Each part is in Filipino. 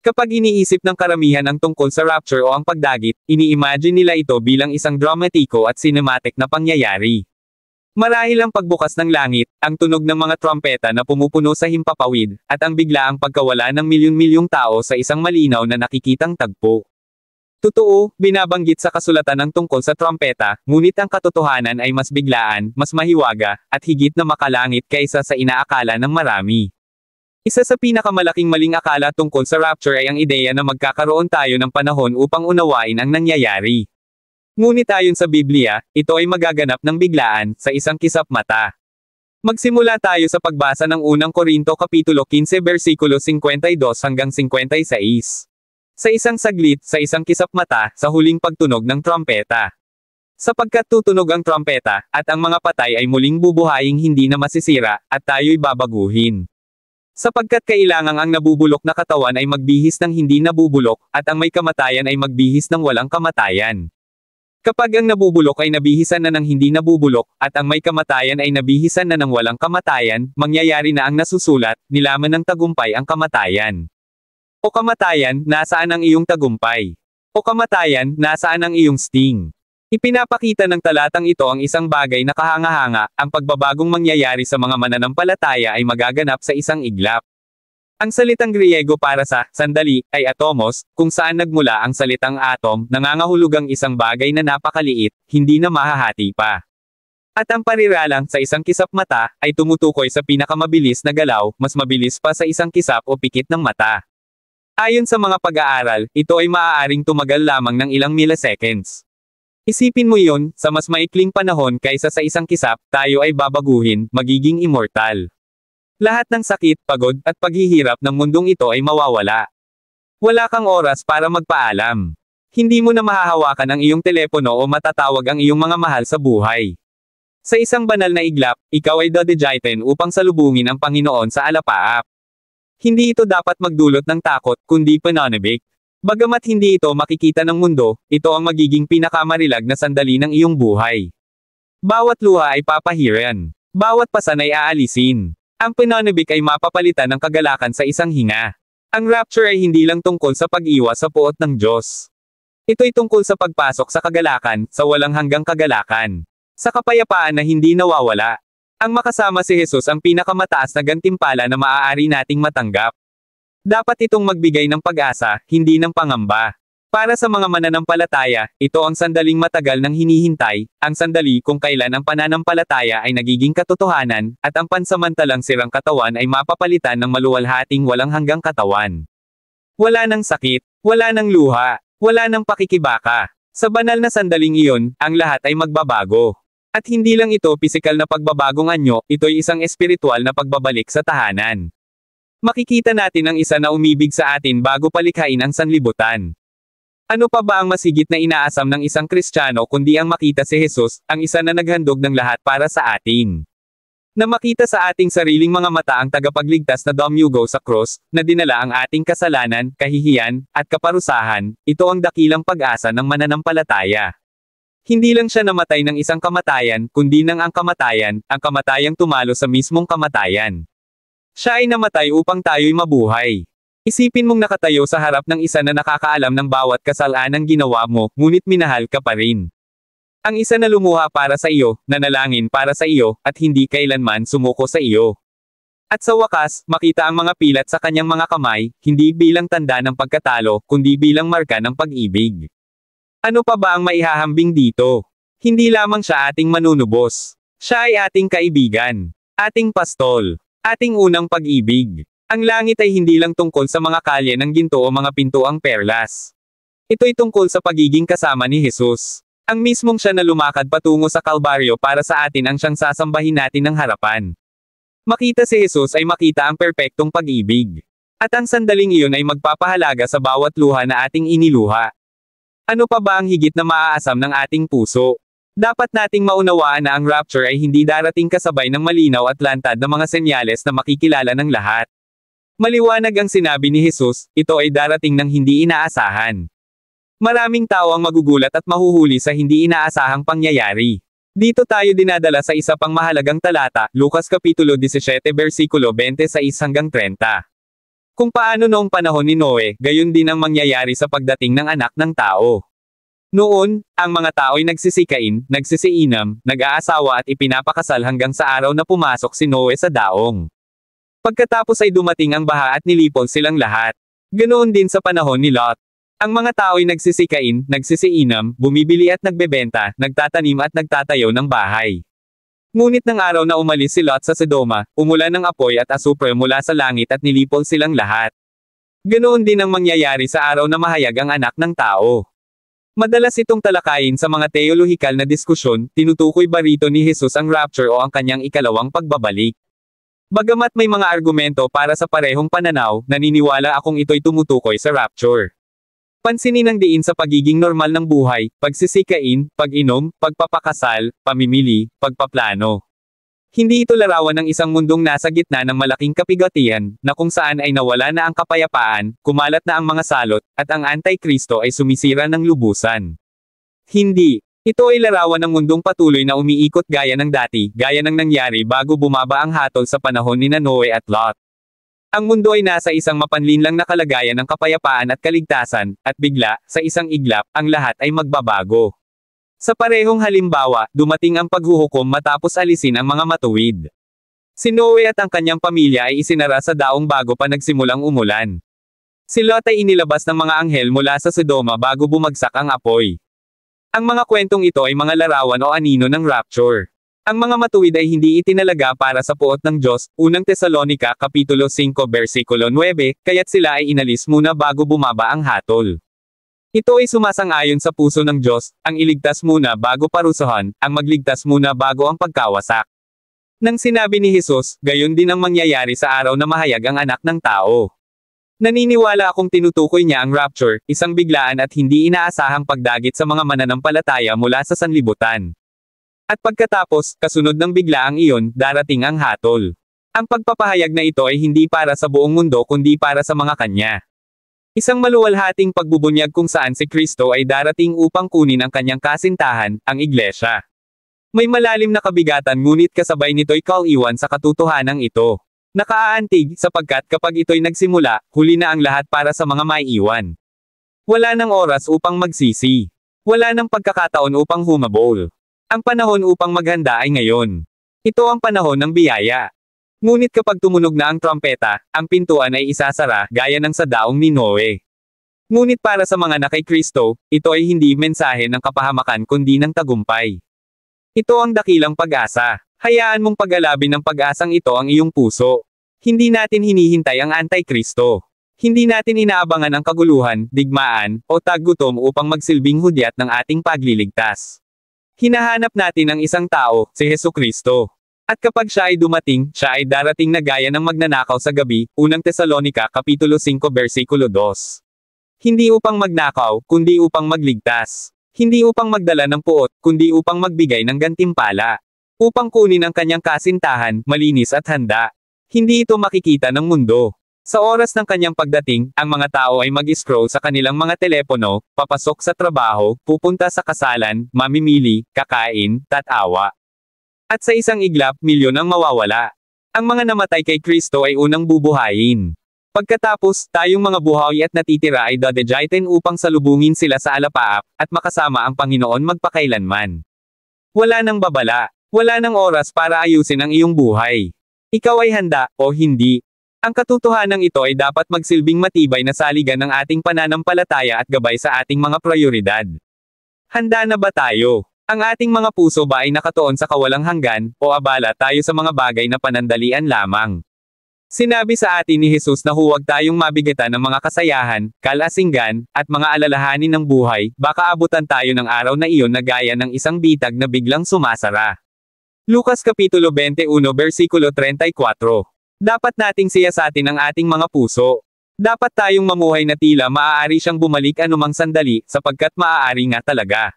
Kapag iniisip ng karamihan ang tungkol sa rapture o ang pagdagit, ini-imagine nila ito bilang isang dramatiko at cinematic na pangyayari. Marahil ang pagbukas ng langit, ang tunog ng mga trompeta na pumupuno sa himpapawid, at ang biglaang pagkawala ng milyon-milyong tao sa isang malinaw na nakikitang tagpo. Totoo, binabanggit sa kasulatan ng tungkol sa trompeta, ngunit ang katotohanan ay mas biglaan, mas mahiwaga, at higit na makalangit kaysa sa inaakala ng marami. Isa sa pinakamalaking maling akala tungkol sa rapture ay ang ideya na magkakaroon tayo ng panahon upang unawain ang nangyayari. Ngunit ayon sa Biblia, ito ay magaganap ng biglaan, sa isang kisap mata. Magsimula tayo sa pagbasa ng unang Korinto Kapitulo 15 versikulo 52 hanggang 56. Sa isang saglit, sa isang kisap mata, sa huling pagtunog ng trompeta. Sapagkat tutunog ang trompeta, at ang mga patay ay muling bubuhaing hindi na masisira, at tayo'y babaguhin. Sapagkat kailangang ang nabubulok na katawan ay magbihis ng hindi nabubulok, at ang may kamatayan ay magbihis ng walang kamatayan. Kapag ang nabubulok ay nabihisan na ng hindi nabubulok, at ang may kamatayan ay nabihisan na ng walang kamatayan, mangyayari na ang nasusulat, nilaman ng tagumpay ang kamatayan. O kamatayan, nasaan ang iyong tagumpay? O kamatayan, nasaan ang iyong sting? Ipinapakita ng talatang ito ang isang bagay na kahanga-hanga, ang pagbabagong mangyayari sa mga mananampalataya ay magaganap sa isang iglap. Ang salitang Griego para sa sandali ay atomos, kung saan nagmula ang salitang atom, nangangahulugang isang bagay na napakaliit, hindi na mahahati pa. At ang pariralang sa isang kisap mata ay tumutukoy sa pinakamabilis na galaw, mas mabilis pa sa isang kisap o pikit ng mata. Ayon sa mga pag-aaral, ito ay maaaring tumagal lamang ng ilang milliseconds. Isipin mo iyon, sa mas maikling panahon kaysa sa isang kisap, tayo ay babaguhin, magiging immortal. Lahat ng sakit, pagod, at paghihirap ng mundong ito ay mawawala. Wala kang oras para magpaalam. Hindi mo na mahahawakan ang iyong telepono o matatawag ang iyong mga mahal sa buhay. Sa isang banal na iglap, ikaw ay dadigitin upang salubungin ang Panginoon sa alapaap. Hindi ito dapat magdulot ng takot, kundi pananabik. Bagamat hindi ito makikita ng mundo, ito ang magiging pinakamarilag na sandali ng iyong buhay. Bawat luha ay papahiran. Bawat pasan ay aalisin. Ang pananabik ay mapapalitan ng kagalakan sa isang hinga. Ang rapture ay hindi lang tungkol sa pag-iwas sa puot ng Diyos. Ito'y tungkol sa pagpasok sa kagalakan, sa walang hanggang kagalakan. Sa kapayapaan na hindi nawawala. Ang makasama si Jesus ang pinakamataas na gantimpala na maaari nating matanggap. Dapat itong magbigay ng pag-asa, hindi ng pangamba. Para sa mga mananampalataya, ito ang sandaling matagal nang hinihintay, ang sandali kung kailan ang pananampalataya ay nagiging katotohanan, at ang pansamantalang sirang katawan ay mapapalitan ng maluwalhating walang hanggang katawan. Wala nang sakit, wala nang luha, wala nang pakikibaka. Sa banal na sandaling iyon, ang lahat ay magbabago. At hindi lang ito pisikal na pagbabagong anyo, ito'y isang espiritual na pagbabalik sa tahanan. Makikita natin ang isa na umibig sa atin bago palikhain ang sanlibutan. Ano pa ba ang masigit na inaasam ng isang Kristiyano kundi ang makita si Jesus, ang isa na naghandog ng lahat para sa atin? Na makita sa ating sariling mga mata ang tagapagligtas na dumuyugo sa krus, na dinala ang ating kasalanan, kahihiyan, at kaparusahan, ito ang dakilang pag-asa ng mananampalataya. Hindi lang siya namatay ng isang kamatayan, kundi ng ang kamatayang tumalo sa mismong kamatayan. Siya ay namatay upang tayo'y mabuhay. Isipin mong nakatayo sa harap ng isa na nakakaalam ng bawat kasalanang ginawa mo, ngunit minahal ka pa rin. Ang isa na lumuha para sa iyo, nanalangin para sa iyo, at hindi kailanman sumuko sa iyo. At sa wakas, makita ang mga pilat sa kanyang mga kamay, hindi bilang tanda ng pagkatalo, kundi bilang marka ng pag-ibig. Ano pa ba ang maihahambing dito? Hindi lamang siya ating manunubos. Siya ay ating kaibigan. Ating pastol. Ating unang pag-ibig. Ang langit ay hindi lang tungkol sa mga kalye ng ginto o mga pintuang perlas. Ito'y tungkol sa pagiging kasama ni Jesus. Ang mismong siya na lumakad patungo sa Kalbaryo para sa atin ang siyang sasambahin natin ng harapan. Makita si Jesus ay makita ang perpektong pag-ibig. At ang sandaling iyon ay magpapahalaga sa bawat luha na ating iniluha. Ano pa ba ang higit na maaasam ng ating puso? Dapat nating maunawaan na ang rapture ay hindi darating kasabay ng malinaw at lantad na mga senyales na makikilala ng lahat. Maliwanag ang sinabi ni Jesus, ito ay darating ng hindi inaasahan. Maraming tao ang magugulat at mahuhuli sa hindi inaasahang pangyayari. Dito tayo dinadala sa isa pang mahalagang talata, Lucas Kapitulo 17 versikulo 26 hanggang 30. Kung paano noong panahon ni Noe, gayon din ang mangyayari sa pagdating ng anak ng tao. Noon, ang mga tao'y nagsisikain, nagsisiinam, nag-aasawa at ipinapakasal hanggang sa araw na pumasok si Noe sa daong. Pagkatapos ay dumating ang baha at nilipol silang lahat. Ganoon din sa panahon ni Lot. Ang mga tao'y nagsisikain, nagsisiinam, bumibili at nagbebenta, nagtatanim at nagtatayo ng bahay. Ngunit ng araw na umalis si Lot sa Sodoma, umulan ng apoy at asupre mula sa langit at nilipol silang lahat. Ganoon din ang mangyayari sa araw na mahayag ang anak ng tao. Madalas itong talakayin sa mga teolohikal na diskusyon, tinutukoy ba rito ni Jesus ang rapture o ang kanyang ikalawang pagbabalik? Bagamat may mga argumento para sa parehong pananaw, naniniwala akong ito'y tumutukoy sa rapture. Pansinin ang diin sa pagiging normal ng buhay, pagsisikain, pag-inom, pagpapakasal, pamimili, pagpaplano. Hindi ito larawan ng isang mundong nasa gitna ng malaking kapigatian, na kung saan ay nawala na ang kapayapaan, kumalat na ang mga salot, at ang Antikristo ay sumisira ng lubusan. Hindi. Ito ay larawan ng mundong patuloy na umiikot gaya ng dati, gaya ng nangyari bago bumaba ang hatol sa panahon ni Noe at Lot. Ang mundo ay nasa isang mapanlinlang na kalagayan ng kapayapaan at kaligtasan, at bigla, sa isang iglap, ang lahat ay magbabago. Sa parehong halimbawa, dumating ang paghuhukom matapos alisin ang mga matuwid. Si Noe at ang kanyang pamilya ay isinara sa daong bago pa nagsimulang umulan. Si Lot ay inilabas ng mga anghel mula sa Sodoma bago bumagsak ang apoy. Ang mga kwentong ito ay mga larawan o anino ng rapture. Ang mga matuwid ay hindi itinalaga para sa puot ng Diyos, unang Tesalonica Kapitulo 5 versikulo 9, kaya't sila ay inalis muna bago bumaba ang hatol. Ito ay sumasang-ayon sa puso ng Diyos, ang iligtas muna bago parusahan, ang magligtas muna bago ang pagkawasak. Nang sinabi ni Jesus, gayon din ang mangyayari sa araw na mahayag ang anak ng tao. Naniniwala akong tinutukoy niya ang rapture, isang biglaan at hindi inaasahang pagdagit sa mga mananampalataya mula sa sanlibutan. At pagkatapos, kasunod ng biglaang iyon, darating ang hatol. Ang pagpapahayag na ito ay hindi para sa buong mundo kundi para sa mga kanya. Isang maluwalhating pagbubunyag kung saan si Kristo ay darating upang kunin ang kanyang kasintahan, ang iglesia. May malalim na kabigatan ngunit kasabay nito'y kauiwan sa katotohanan ito. Nakaaantig, sapagkat kapag ito'y nagsimula, huli na ang lahat para sa mga maiiwan. Wala nang oras upang magsisi. Wala nang pagkakataon upang humabol. Ang panahon upang maghanda ay ngayon. Ito ang panahon ng biyaya. Ngunit kapag tumunog na ang trompeta, ang pintuan ay isasara, gaya ng sa daong ni Noe. Ngunit para sa mga na kay Kristo, ito ay hindi mensahe ng kapahamakan kundi ng tagumpay. Ito ang dakilang pag-asa. Hayaan mong pag-alabin ng pag-asang ito ang iyong puso. Hindi natin hinihintay ang Antikristo. Hindi natin inaabangan ang kaguluhan, digmaan, o taggutom upang magsilbing hudyat ng ating pagliligtas. Hinahanap natin ang isang tao, si Hesukristo. At kapag siya ay dumating, siya ay darating na gaya ng magnanakaw sa gabi, unang Tesalonica Kapitulo 5 versikulo 2. Hindi upang magnakaw, kundi upang magligtas. Hindi upang magdala ng puot, kundi upang magbigay ng gantimpala. Upang kunin ang kanyang kasintahan, malinis at handa. Hindi ito makikita ng mundo. Sa oras ng kanyang pagdating, ang mga tao ay mag-scroll sa kanilang mga telepono, papasok sa trabaho, pupunta sa kasalan, mamimili, kakain, tatawa. At sa isang iglap, milyon ang mawawala. Ang mga namatay kay Kristo ay unang bubuhayin. Pagkatapos, tayong mga buhay at natitira ay dadajitin upang salubungin sila sa alapaap, at makasama ang Panginoon magpakailanman. Wala nang babala. Wala nang oras para ayusin ang iyong buhay. Ikaw ay handa, o hindi. Ang katotohanan ito ay dapat magsilbing matibay na saligan ng ating pananampalataya at gabay sa ating mga prioridad. Handa na ba tayo? Ang ating mga puso ba ay nakatuon sa kawalang hanggan, o abala tayo sa mga bagay na panandalian lamang? Sinabi sa atin ni Jesus na huwag tayong mabigatan ng mga kasayahan, kalasinggan, at mga alalahanin ng buhay, baka abutan tayo ng araw na iyon na gaya ng isang bitag na biglang sumasara. Lucas Kapitulo 21 versikulo 34. Dapat nating siyasatin ang ating mga puso. Dapat tayong mamuhay na tila maaari siyang bumalik anumang sandali, sapagkat maaari nga talaga.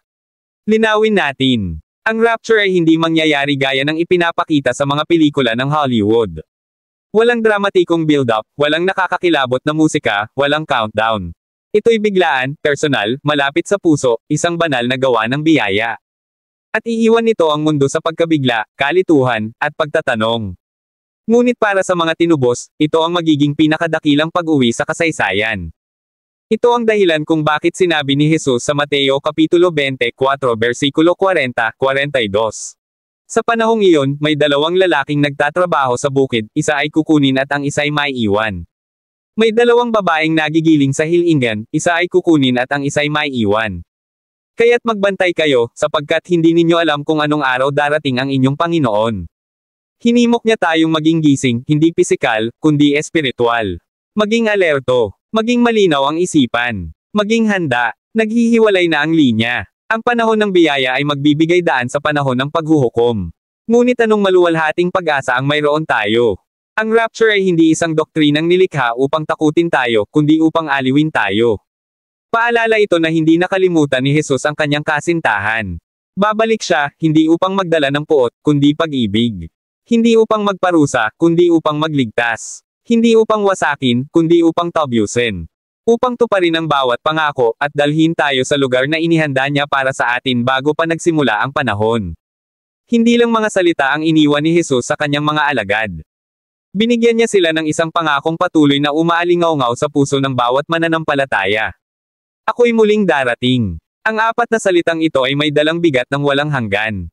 Linawin natin. Ang rapture ay hindi mangyayari gaya ng ipinapakita sa mga pelikula ng Hollywood. Walang dramatikong build-up, walang nakakakilabot na musika, walang countdown. Ito'y biglaan, personal, malapit sa puso, isang banal na gawa ng biyaya. At iiwan nito ang mundo sa pagkabigla, kalituhan, at pagtatanong. Ngunit para sa mga tinubos, ito ang magiging pinakadakilang pag-uwi sa kasaysayan. Ito ang dahilan kung bakit sinabi ni Jesus sa Mateo Kapitulo 24 versikulo 40-42. Sa panahong iyon, may dalawang lalaking nagtatrabaho sa bukid, isa ay kukunin at ang isa ay maiiwan. May dalawang babaeng nagigiling sa hilingan, isa ay kukunin at ang isa ay maiiwan. Kaya't magbantay kayo, sapagkat hindi ninyo alam kung anong araw darating ang inyong Panginoon. Hinimok niya tayong maging gising, hindi pisikal, kundi espiritual. Maging alerto. Maging malinaw ang isipan. Maging handa. Naghihiwalay na ang linya. Ang panahon ng biyaya ay magbibigay daan sa panahon ng paghuhukom. Ngunit anong maluwalhating pag-asa ang mayroon tayo? Ang rapture ay hindi isang doktrinang nilikha upang takutin tayo, kundi upang aliwin tayo. Paalala ito na hindi nakalimutan ni Jesus ang kanyang kasintahan. Babalik siya, hindi upang magdala ng puot, kundi pag-ibig. Hindi upang magparusa, kundi upang magligtas. Hindi upang wasakin, kundi upang tabyusin. Upang tuparin ang bawat pangako, at dalhin tayo sa lugar na inihanda niya para sa atin bago pa nagsimula ang panahon. Hindi lang mga salita ang iniwan ni Jesus sa kanyang mga alagad. Binigyan niya sila ng isang pangakong patuloy na umaalingaw-ngaw sa puso ng bawat mananampalataya. Ako'y muling darating. Ang apat na salitang ito ay may dalang bigat ng walang hanggan.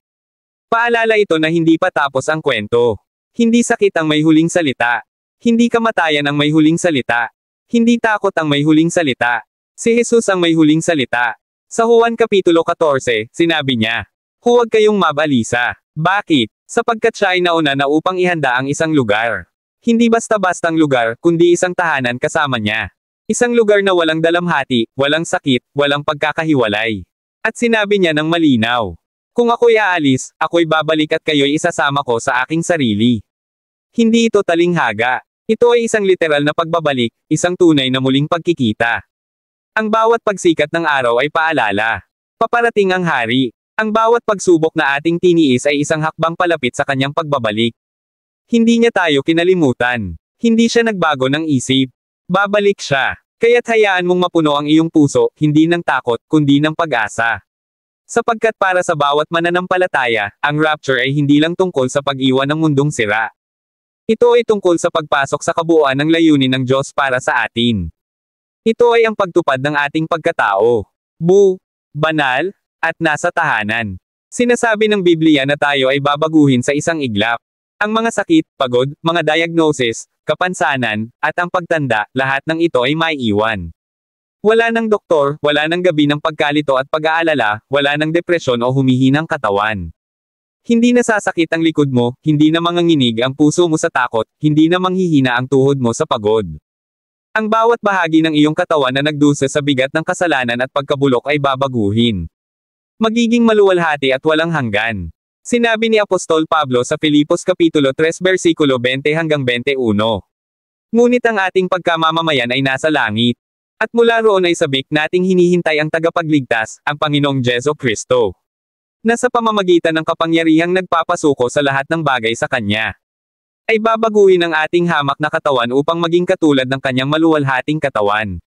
Paalala ito na hindi pa tapos ang kwento. Hindi sakit ang may huling salita. Hindi kamatayan ang may huling salita. Hindi takot ang may huling salita. Si Jesus ang may huling salita. Sa Juan Kapitulo 14, sinabi niya, "Huwag kayong mabalisa." Bakit? Sapagkat siya ay nauna na upang ihanda ang isang lugar. Hindi basta-bastang lugar, kundi isang tahanan kasama niya. Isang lugar na walang dalamhati, walang sakit, walang pagkakahiwalay. At sinabi niya ng malinaw, "Kung ako'y aalis, ako'y babalik at kayo'y isasama ko sa aking sarili." Hindi ito talinghaga. Ito ay isang literal na pagbabalik, isang tunay na muling pagkikita. Ang bawat pagsikat ng araw ay paalala. Paparating ang hari. Ang bawat pagsubok na ating tiniis ay isang hakbang palapit sa kanyang pagbabalik. Hindi niya tayo kinalimutan. Hindi siya nagbago ng isip. Babalik siya. Kaya't hayaan mong mapuno ang iyong puso, hindi ng takot, kundi ng pag-asa. Sapagkat para sa bawat mananampalataya, ang rapture ay hindi lang tungkol sa pag-iwan ng mundong sira. Ito ay tungkol sa pagpasok sa kabuuan ng layunin ng Diyos para sa atin. Ito ay ang pagtupad ng ating pagkatao. Banal, at nasa tahanan. Sinasabi ng Biblia na tayo ay babaguhin sa isang iglap. Ang mga sakit, pagod, mga diagnosis, kapansanan, at ang pagtanda, lahat ng ito ay maiiwan. Wala ng doktor, wala ng gabi ng pagkalito at pag-aalala, wala ng depresyon o humihinang katawan. Hindi nasasakit ang likod mo, hindi na manganginig ang puso mo sa takot, hindi na manghihina ang tuhod mo sa pagod. Ang bawat bahagi ng iyong katawan na nagdusa sa bigat ng kasalanan at pagkabulok ay babaguhin. Magiging maluwalhati at walang hanggan. Sinabi ni Apostol Pablo sa Filipos Kapitulo 3 versikulo 20-21. Ngunit ang ating pagkamamamayan ay nasa langit. At mula roon ay sabik nating hinihintay ang tagapagligtas, ang Panginoong Jesu Kristo. Na sa pamamagitan ng kapangyarihang nagpapasuko sa lahat ng bagay sa Kanya, ay babaguhin ang ating hamak na katawan upang maging katulad ng Kanyang maluwalhating katawan.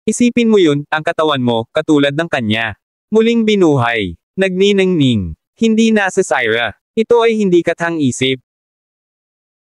Isipin mo yun, ang katawan mo, katulad ng Kanya. Muling binuhay. Nagniningning. Hindi nasa Syra. Ito ay hindi kathang isip.